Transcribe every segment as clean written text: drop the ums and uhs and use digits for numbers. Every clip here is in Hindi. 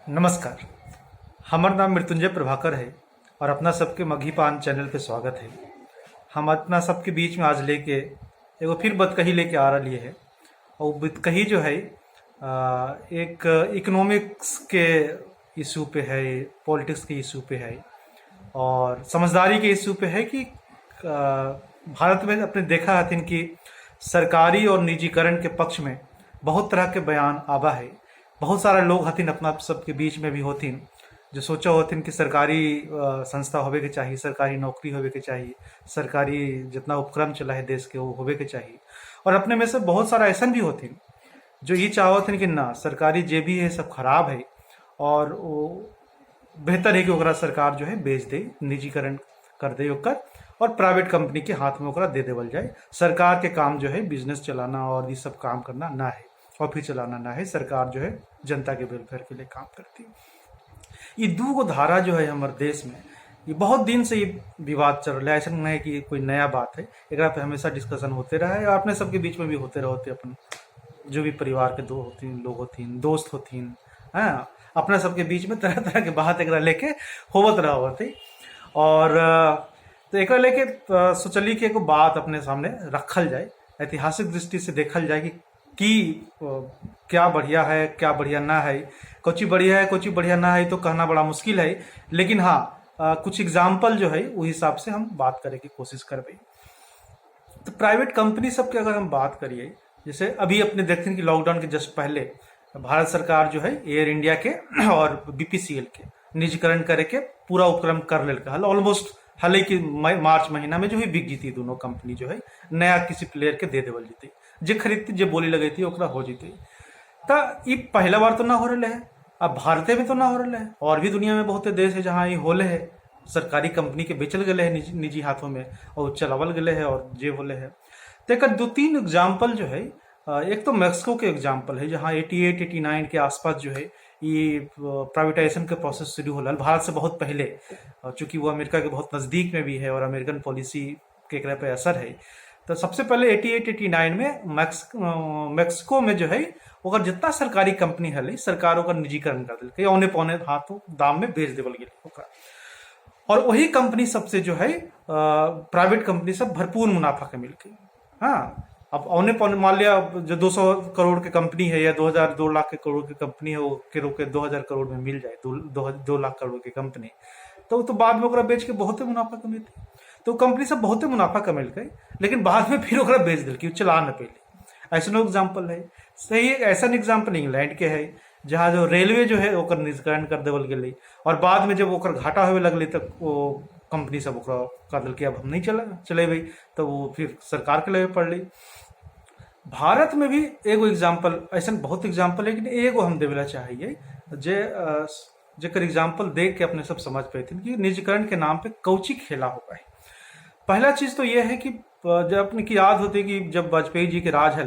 नमस्कार। हमार नाम मृत्युंजय प्रभाकर है और अपना सबके मघीपान चैनल पे स्वागत है। हम अपना सबके बीच में आज लेके एगो फिर बतकही लेके आ रही है। और बतकही जो है एक इकोनॉमिक्स के इशू पे है, पॉलिटिक्स के इशू पे है और समझदारी के इशू पे है कि भारत में अपने देखा हथिन कि सरकारी और निजीकरण के पक्ष में बहुत तरह के बयान आवा है। बहुत सारा लोग हथिन अपना सबके बीच में भी होथिन जो सोचा होथिन कि सरकारी संस्था होवे के चाहिए, सरकारी नौकरी होवे के चाहिए, सरकारी जितना उपक्रम चला है देश के वो होवे के चाहिए। और अपने में से बहुत सारा ऐसा भी होथिन जो ये चाहथिन कि ना सरकारी जे भी है सब खराब है और वो बेहतर है कि ओकरा सरकार जो है बेच दे, निजीकरण कर दे ओकर और प्राइवेट कंपनी के हाथ में ओकरा दे देवल जाए। सरकार के काम जो है बिजनेस चलाना और ये सब काम करना ना है, ऑफिस चलाना ना है। सरकार जो है जनता के वेलफेयर के लिए काम करती है। ये दू गो धारा जो है हमारे देश में ये बहुत दिन से ये विवाद चल रहा है। ऐसा नहीं है कि कोई नया बात है, एक पे हमेशा डिस्कशन होते रहा है और अपने सबके बीच में भी होते रहते। अपन जो भी परिवार के दो होतीन लोग होतीन, दोस्त होतीन, हाँ, अपना सबके बीच में तरह तरह के बात एक लेके होवत रहा होती। और तो एक लेके सोचली कि एगो बात अपने सामने रखल जाए, ऐतिहासिक दृष्टि से देखल जाए कि क्या बढ़िया है क्या बढ़िया ना है, कुछ बढ़िया है कुछ बढ़िया ना है तो कहना बड़ा मुश्किल है। लेकिन हाँ, कुछ एग्जाम्पल जो है वो हिसाब से हम बात करे की कोशिश करबे। तो प्राइवेट कंपनी सब की अगर हम बात करिए, जैसे अभी अपने देखते हैं कि लॉकडाउन के जस्ट पहले भारत सरकार जो है एयर इंडिया के और बीपीसीएल के निजीकरण करे के पूरा उपक्रम कर लेलका हल। ऑलमोस्ट हाल कि मार्च महीना में जो है बिक जीती दोनों कंपनी जो है, नया किसी प्लेयर के दे देवल जीती, जे खरीदती जे बोली लगी थी ओकरा हो जीती। तो ये पहला बार तो ना हो रहा है, अब भारत में तो ना हो रहा है, और भी दुनिया में बहुत देश है जहाँ ये होले है, सरकारी कंपनी के बेचल गए है निजी हाथों में और चलावल गए है और जे होले है। तो एक दो तीन एग्जाम्पल जो है, एक तो मैक्सिको के एग्जाम्पल है जहाँ 88 89 के आसपास जो है ये प्राइवेटाइजेशन के प्रोसेस शुरू हो रहा है भारत से बहुत पहले, चूंकि वो अमेरिका के बहुत नज़दीक में भी है और अमेरिकन पॉलिसी के एकरा पे असर है। तो सबसे पहले 88 89 में मैक्सिको में जो है ओकर जितना सरकारी कंपनी है सरकार ओकर निजीकरण कर दिल, औने पौने हाथों दाम में बेच देवल गया। और वही कंपनी सबसे जो है प्राइवेट कंपनी सब भरपूर मुनाफा के मिल गई। हाँ, अब औने पौने मान लिया जो 200 करोड़ की कंपनी है या 2 लाख के करोड़ की कंपनी है, वो के रोके 2000 करोड़ में मिल जाए, 2 लाख करोड़ की कंपनी, तो बाद में ओकरा बेच के बहुत मुनाफा कमेती। तो कंपनी सब बहुत मुनाफा कमेल गई, लेकिन बाद में फिर ओकरा बेच दिल कि चला न पहले। ऐसा एग्जाम्पल है। सही ऐसा एग्जाम्पल इंग्लैंड के है जहाँ जो रेलवे जो है ओकर निजीकरण कर देवल गई और बाद में जब ओकर घाटा होवे लगल तब वो कंपनी सब ओकरा कर दिल कि अब हम नहीं चलेबे, तो वो फिर सरकार के लेवे पड़ ली। भारत में भी एगो एग्जाम्पल, ऐसा बहुत एग्जाम्पल है, लेकिन एगो हम देवेला चाहिए जेकर एग्जाम्पल देख के अपने सब समझ पाते कि निजीकरण के नाम पे कौची खेला होगा है। पहला चीज तो यह है कि जब अपने की याद होती कि जब वाजपेयी जी के राज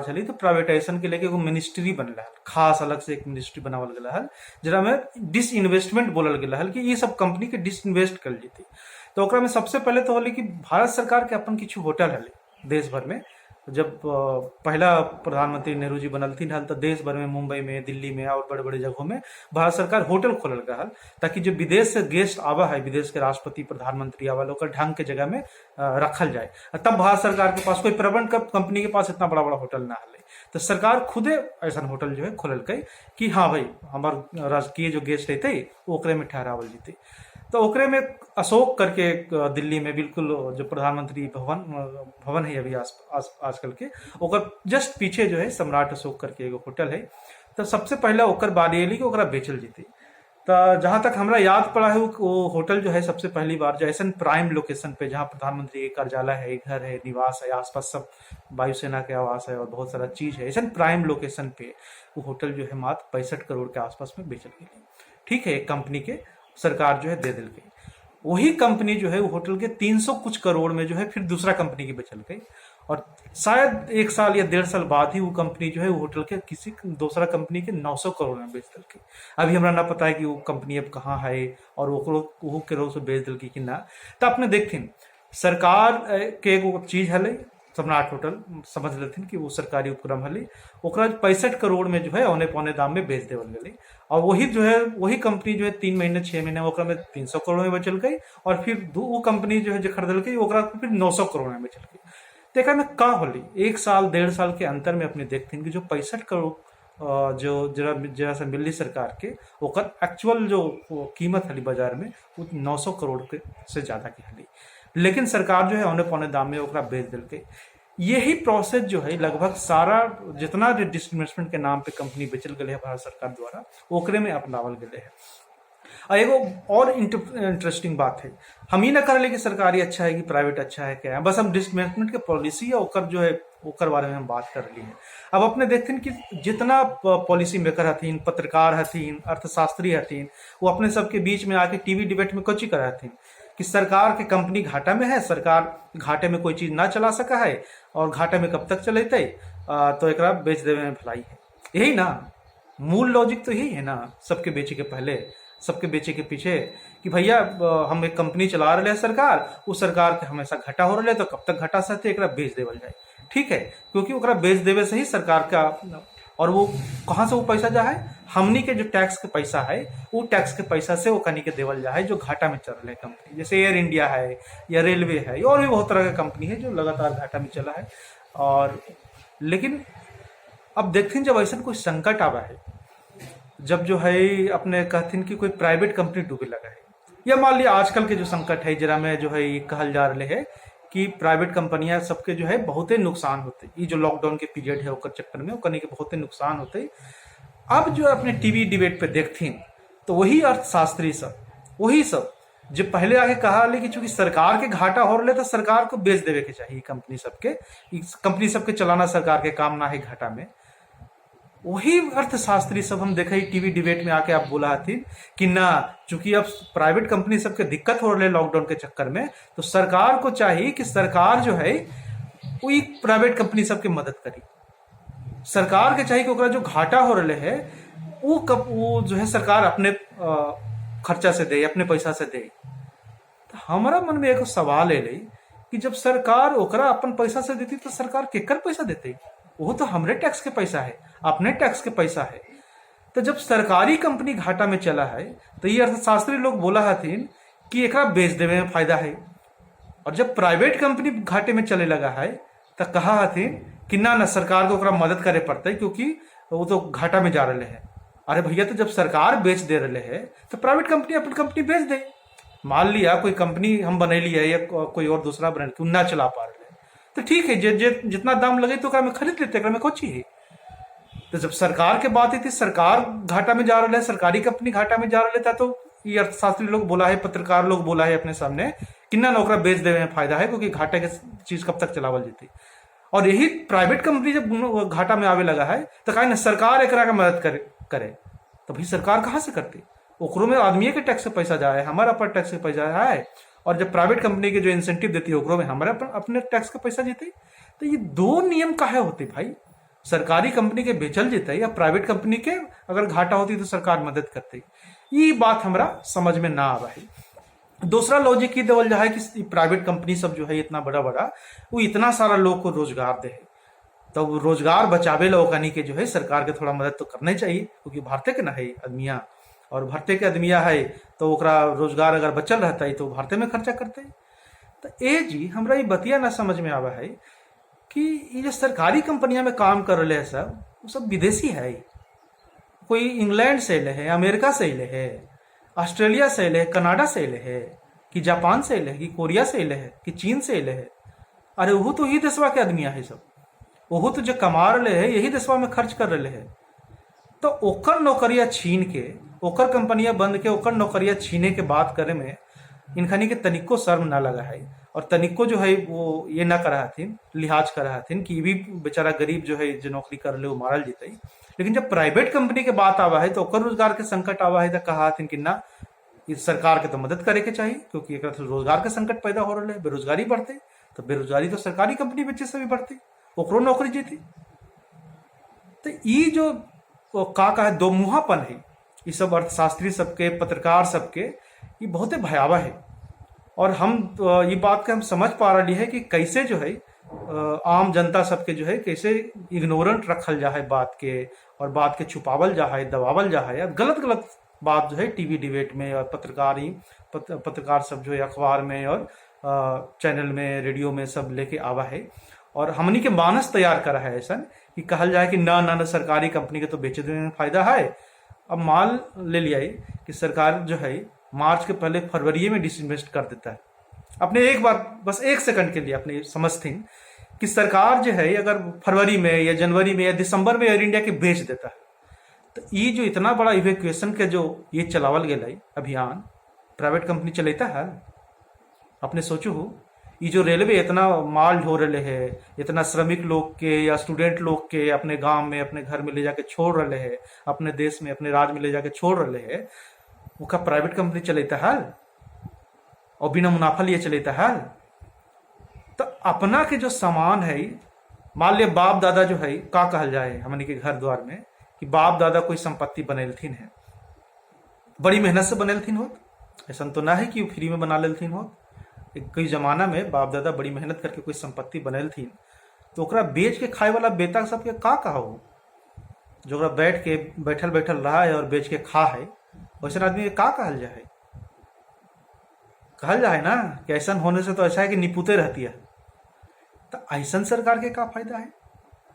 हले, तो प्राइवेटाइजेशन के लेके एगो मिनिस्ट्री बनल है, खास अलग से एक मिनिस्ट्री बनावल गया है जरा में डिस इन्वेस्टमेंट बोलल गया है कि ये सब कंपनी के डिस इन्वेस्ट कर ली। तो ओकरा में सबसे पहले तो होली कि भारत सरकार के अपन किछु होटल हले देश भर में। जब पहला प्रधानमंत्री नेहरू जी बनलथिन हल तो देश भर में, मुंबई में, दिल्ली में और बड़े बड़े जगहों में भारत सरकार होटल खोलल गया हल, ताकि जो विदेश से गेस्ट आवा है, विदेश के राष्ट्रपति प्रधानमंत्री आवा लोग ढंग के जगह में रखल जाए। तब भारत सरकार के पास कोई प्रबंध कंपनी के पास इतना बड़ा बड़ा होटल ना हले, तो सरकार खुदे ऐसा होटल जो है खोलल गई कि हाँ भाई हमार राजकीय जो गेस्ट रहते ओकरे में ठहरावल जीते। तो ओकरे में अशोक करके दिल्ली में बिल्कुल जो प्रधानमंत्री भवन है अभी आजकल के, ओकर जस्ट पीछे जो है सम्राट अशोक करके एगो होटल है। तो सबसे पहले ओकर बारी अली कि ओकरा बेचल जीती। तो जहां तक हमरा याद पड़ा है वो होटल जो है सबसे पहली बार जो ऐसा प्राइम लोकेशन पे जहां प्रधानमंत्री के कार्यालय है, घर है, निवास है, आसपास सब वायुसेना के आवास है और बहुत सारा चीज है, ऐसा प्राइम लोकेशन पे वो होटल जो है मात्र 65 करोड़ के आसपास में बेचल गई। ठीक है, एक कंपनी के सरकार जो है दे दिल गई। वही कंपनी जो है वो होटल के 300 कुछ करोड़ में जो है फिर दूसरा कंपनी की बेचल गई और शायद 1 साल या 1.5 साल बाद ही वो कंपनी जो है वो होटल के किसी दूसरा कंपनी के 900 करोड़ में बेच दिल गई। अभी हमरा ना पता है कि वो कंपनी अब कहाँ है और वो करोड़ से बेच दिल की ना। तो अपने देखते सरकार के एगो चीज है सम्राट होटल समझ लेथिन कि वो सरकारी उपक्रम हली, ओकरा 65 करोड़ में जो है औने पौने दाम में बेच देवल गई। और वही जो है वही कंपनी जो है 3 महीने 6 महीने ओकरा में 300 करोड़ में बेचल गई, और फिर वो कंपनी जो है जो खरीदल गई ओकरा फिर 900 करोड़ में बेचल गई। तो एकरा में का होली 1 साल 1.5 साल के अंतर में अपने देखथिन कि जो 65 करोड़ जो जरा जरा सा मिली सरकार के ओकर एक्चुअल जो कीमत हली बाजार में वो 900 करोड़ के से ज्यादा की हली, लेकिन सरकार जो है औने पौने दाम में ओकरा बेच दिल के। यही प्रोसेस जो है लगभग सारा जितना डिसइन्वेस्टमेंट के नाम पे कंपनी बेचल गए है भारत सरकार द्वारा ओकरे में अपनावल गए है। और एगो और इंटरेस्टिंग बात है, हम ही ना कर ले कि सरकारी अच्छा है कि प्राइवेट अच्छा है क्या है, बस हम डिसइन्वेस्टमेंट के पॉलिसी या ओकर जो है ओकर बारे में हम बात कर रही है। अब अपने देखते हैं कि जितना पॉलिसी मेकर हथिन, पत्रकार हथिन, अर्थशास्त्री हथिन, वो अपने सबके बीच में आके टीवी डिबेट में कोची कर हथिन कि सरकार के कंपनी घाटा में है, सरकार घाटे में कोई चीज ना चला सका है और घाटे में कब तक चलेते, तो एकरा बेच देवे में भलाई है। यही ना मूल लॉजिक तो यही है ना, सबके बेचे के पहले सबके बेचे के पीछे कि भैया हम एक कंपनी चला रहे हैं सरकार, उस सरकार के हमेशा घाटा हो रहा है तो कब तक घाटा सहते एकरा बेच देवल जाए, ठीक है, क्योंकि ओकरा बेच देवे से ही सरकार का, और वो कहाँ से वो पैसा जा है, हमनी के जो टैक्स के पैसा है वो टैक्स के पैसा से वो कनी के देवल जा है जो घाटा में चल रहे कंपनी, जैसे एयर इंडिया है या रेलवे है और भी बहुत तरह का कंपनी है जो लगातार घाटा में चला है। और लेकिन अब देखते हैं जब ऐसा कोई संकट आवा है, जब जो है अपने कहथिन कि कोई प्राइवेट कंपनी डूबे लगा है, या मान लिया आजकल के जो संकट है जरा में जो है कहल जा रहे है कि प्राइवेट कंपनियां सबके जो है बहुते नुकसान होते, ये जो लॉकडाउन के पीरियड है ओकर चक्कर में ओकने के बहुते नुकसान होते। अब जो अपने टीवी डिबेट पे देखथिन तो वही अर्थशास्त्री सब वही सब जो पहले आके कहा ले कि चूंकि सरकार के घाटा हो रहे तो सरकार को बेच देवे के चाहिए कंपनी सबके चलाना सरकार के काम ना है घाटा में, वही अर्थशास्त्री सब हम देखे टीवी डिबेट में आके आप बोला थी कि ना चूंकि अब प्राइवेट कंपनी सबके दिक्कत हो रही है लॉकडाउन के चक्कर में, तो सरकार को चाहिए कि सरकार जो है वो प्राइवेट कंपनी सबके मदद करी, सरकार के चाहिए कि ओकरा जो घाटा हो रहे है वो जो है सरकार अपने खर्चा से दे, अपने पैसा से दे। तो हमारा मन में एक सवाल है कि जब सरकार ओकरा अपन पैसा से देती तो सरकार केकर पैसा देती, वो तो हमरे टैक्स के पैसा है, अपने टैक्स के पैसा है। तो जब सरकारी कंपनी घाटा में चला है तो ये अर्थशास्त्री लोग बोला हथिन कि एकरा बेच देवे में फायदा है, और जब प्राइवेट कंपनी घाटे में चले लगा है तो कहा हथिन कि ना सरकार को ओकरा मदद करे पड़ते क्योंकि वो तो घाटा में जा रहे हैं। अरे भैया तो जब सरकार बेच दे रहे है तो प्राइवेट कंपनी अपनी कंपनी बेच दे। मान लिया कोई कंपनी हम बनैली है या कोई और दूसरा ब्रांड ना चला पा रहे तो ठीक है, जितना दाम लगे तो में खरीद लेते में कोची है। तो जब सरकार के बात थी सरकार घाटा में जा रहा है, सरकारी कंपनी घाटा में जा रहा था, तो ये अर्थशास्त्री लोग बोला है, पत्रकार लोग बोला है अपने सामने कि ना ओकरा बेच देवे में फायदा है क्योंकि घाटे के चीज कब तक चलावल जीती। और यही प्राइवेट कंपनी जब घाटा में आवे लगा है तो कहीं ना सरकार एकरा का मदद करे तो भाई सरकार कहाँ से करती, ओकरों में आदमी के टैक्स से पैसा जाए, हमारा पर टैक्स से पैसा जाए, और जब प्राइवेट कंपनी के जो इंसेंटिव देती है ओकरों में हमारे अपने टैक्स का पैसा जीते। तो ये दो नियम काहे होते भाई, सरकारी कंपनी के बेचल जीते या प्राइवेट कंपनी के अगर घाटा होती तो सरकार मदद करती, ये बात हमरा समझ में ना आ रहा है। दूसरा लॉजिक ये देवल जाए कि प्राइवेट कंपनी सब जो है इतना बड़ा वो इतना सारा लोग को रोजगार दे, तो रोजगार बचावे लोगनी के जो है सरकार के थोड़ा मदद तो करना चाहिए क्योंकि भारतीय के ना है आदमिया, और भारतीय के आदमिया है तो ओकरा रोजगार अगर बचल रहता है तो भारतीय में खर्चा करते है। तो ए जी हमरा ये बतिया ना समझ में आवा है कि ये जो सरकारी कंपनियां में काम कर रहे हैं सब वो सब विदेशी है, कोई इंग्लैंड से ले है, अमेरिका से ले है, ऑस्ट्रेलिया से ले, कनाडा से ले है, कि जापान से ले, कि कोरिया से ले है, कि चीन से ले है। अरे वो तो ही देशवा के आदमिया है सब, वो तो जो कमा रहे है यही देशवा में खर्च कर रहे है। तो ओकर नौकरिया छीन के, ओकर कंपनियां बंद के ओकर नौकरिया छीने के बात करे में इनखनी के तनिको शर्म ना लगा है, और तनिको जो है वो ये ना करा हथिन, लिहाज करा हथिन कि भी बेचारा गरीब जो है जो नौकरी कर ले वो मारल जीते। लेकिन जब प्राइवेट कंपनी के बात आवा है तो ओकर रोजगार के संकट आवा है तो कहा हथिन कि ना इस सरकार के तो मदद करे के चाहिए क्योंकि एक रोजगार के संकट पैदा हो रहे है, बेरोजगारी बढ़ते, तो बेरोजगारी तो सरकारी कंपनी बच्चे से भी बढ़ती, ओकरो नौकरी जीती। तो ये जो का है दो मुहापन है, ये सब अर्थशास्त्री सबके, पत्रकार सबके, ये बहुत भयावह है। और हम ये बात के हम समझ पा रही है कि कैसे जो है आम जनता सबके जो है कैसे इग्नोरेंट रखल जा है बात के, और बात के छुपावल जा है, दबावल जा है, या गलत गलत बात जो है टीवी डिबेट में और पत्रकार सब जो है अखबार में और चैनल में, रेडियो में सब लेके आवा है। और हमनी के मानस तैयार करा है ऐसा कि कहल जाए कि ना ना ना सरकारी कंपनी के तो बेचे देने में फायदा है। अब मान ले लिया है कि सरकार जो है मार्च के पहले फरवरी में डिसइन्वेस्ट कर देता है। अपने एक बार बस 1 सेकंड के लिए अपनी समझती कि सरकार जो है अगर फरवरी में या जनवरी में या दिसंबर में एयर इंडिया के बेच देता है, तो ये जो इतना बड़ा इवैक्यूएशन के जो ये चलावल गया अभियान प्राइवेट कंपनी चलेता है। अपने सोचो हो, ये जो रेलवे इतना माल ढो रहे है, इतना श्रमिक लोग के या स्टूडेंट लोग के अपने गांव में अपने घर में ले जाके छोड़ रहे है, अपने देश में अपने राज्य में ले जाके छोड़ रहे है, उसका प्राइवेट कंपनी चलेता है और बिना मुनाफा लिए चलेता है। तो अपना के जो सामान है, मान लिया बाप दादा जो है का कहल जाए हमने के घर द्वार में कि बाप दादा कोई संपत्ति बनेलथिन है, बड़ी मेहनत से बनेलथिन हो, ऐसा तो ना है कि फ्री में बना लेलथिन हो। कई जमाना में बाप दादा बड़ी मेहनत करके कोई संपत्ति बनेलथिन, तो ओकरा बेच के खाए वाला बेटा सबके का हो, जो ओकरा बैठल बैठल रहा है और बेच के खा है, वैसे आदमी का कहल जाए? कहल जाए ना कि ऐसा होने से तो ऐसा है कि निपुते रहती है। तो ऐसा सरकार के का फायदा है,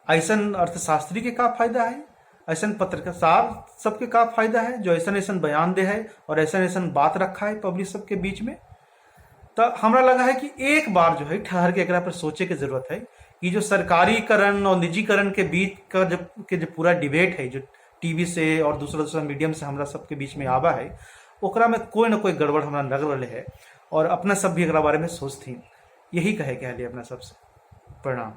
ऐसा अर्थशास्त्री के का फायदा है, ऐसा पत्रकार सबके का फायदा है जो ऐसा ऐसा बयान दे है और ऐसा ऐसा बात रखा है पब्लिक सबके बीच में। तो हमरा लगा है कि एक बार जो है ठहर के एकरा पर सोचे की जरूरत है कि जो सरकारीकरण और निजीकरण के बीच का जो पूरा डिबेट है, जो टीवी से और दूसरा मीडियम से हमरा सबके बीच में आवा है, ओकरा में कोई ना कोई गड़बड़ हमरा लग रहा है और अपना सब भी एकरा बारे में सोचती। यही कहे के लिए अपना सबसे प्रणाम।